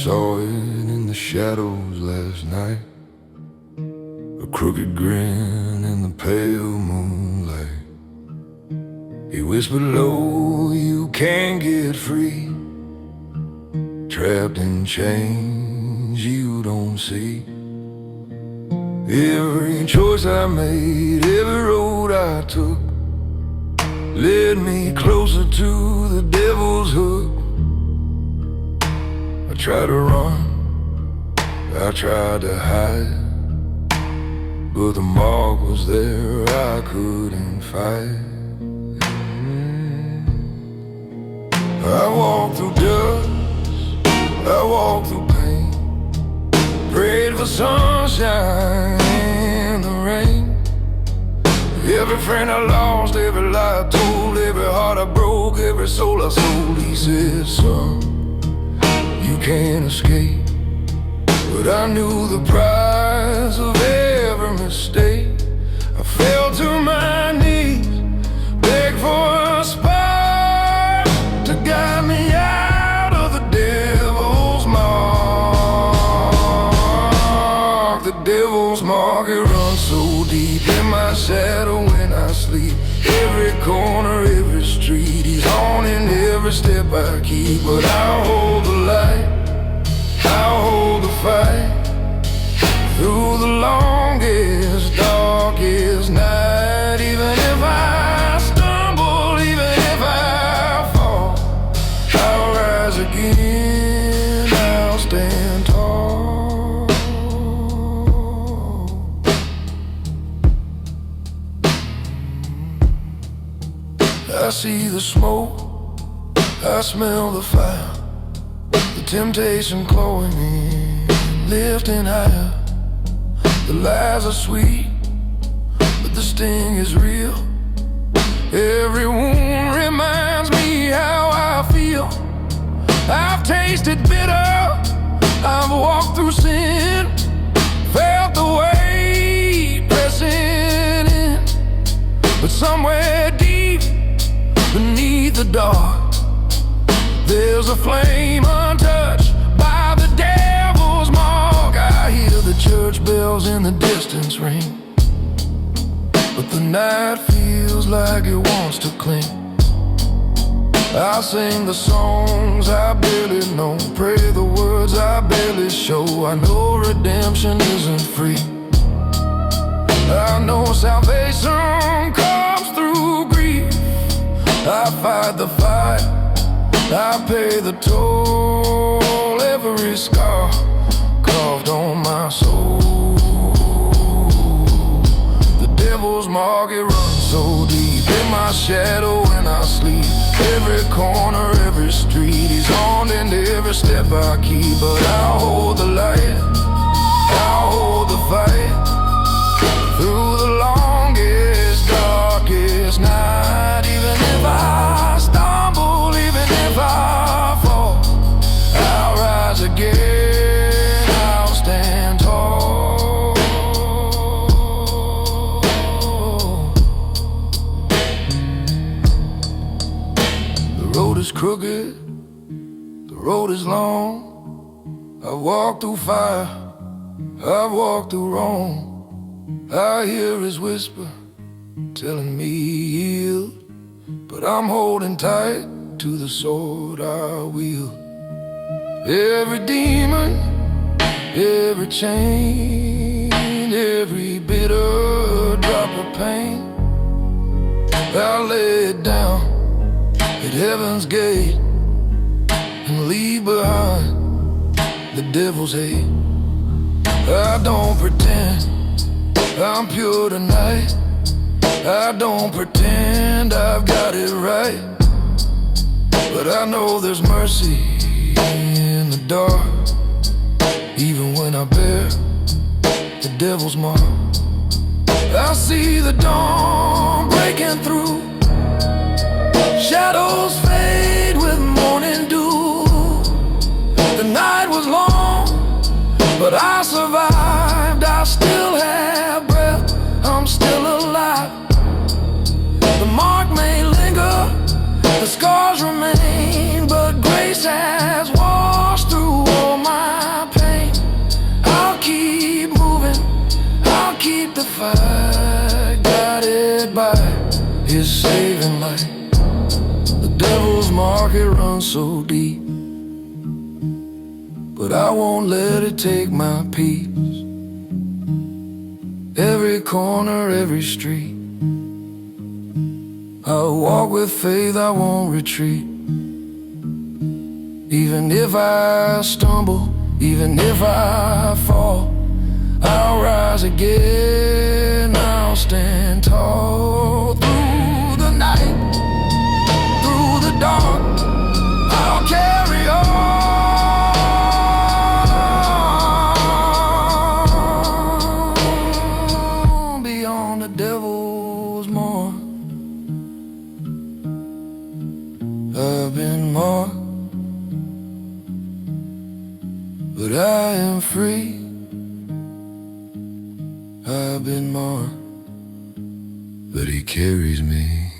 saw it in the shadows last night, a crooked grin in the pale moonlight. He whispered low, you can't get free, trapped in chains you don't see. Every choice I made, every road I took, led me closer to the devil's hook. I tried to run, I tried to hide, but the mark was there, I couldn't fight. I walked through dust, I walked through pain, prayed for sunshine in the rain. Every friend I lost, every lie I told, every heart I broke, every soul I sold. He said, son, you can't escape. But I knew the price of every mistake. I fell to my knees, begged for a spark to guide me out of the devil's mark. The devil's mark, it runs so deep in my shadow when I sleep. Every corner, every street, he's haunting every step I keep. But I'll hold the light, I'll hold the fight, through the longest, darkest night. Even if I stumble, even if I fall, I'll rise again, I'll stand tall. I see the smoke, I smell the fire, the temptation clawing me, lifting higher. The lies are sweet, but the sting is real. Every wound reminds me how I feel. I've tasted bitter, I've walked through sin, felt the weight pressing in. But somewhere deep beneath the dark, there's a flame untouched by the devil's mark. I hear the church bells in the distance ring, but the night feels like it wants to cling. I sing the songs I barely know, pray the words I barely show. I know redemption isn't free, I know salvation comes through grief. I fight the fight, I pay the toll, every scar carved on my soul. The devil's mark, it runs so deep in my shadow when I sleep. Every corner, every street, he's haunting every step I keep. But I'll hold the light, I'll hold the fight, through the longest, darkest night. Even if I stumble, even if I fall, I'll rise again, I'll stand tall. The road is crooked, the road is long. I've walked through fire, I've walked through wrong. I hear his whisper telling me yield, but I'm holding tight to the sword I wield. Every demon, every chain, every bitter drop of pain, I'll lay it down at heaven's gate and leave behind the devil's hate. I don't pretend I'm pure tonight, I don't pretend I've got it right, but I know there's mercy in the dark, even when I bear the devil's mark. I see the dawn breaking through, shadows fade with morning dew. The night was long, but I survived. I still have breath, I'm still alive. The mark may linger, the scars remain, but grace has washed through all my shining light. The devil's mark, it runs so deep, but I won't let it take my peace. Every corner, every street, I'll walk with faith, I won't retreat. Even if I stumble, even if I fall, I'll rise again, I'll stand tall. Through the night, through the dark, I'll carry on. Beyond the devil's mark, I've been marked, but I am free. I've been marked, but he carries me.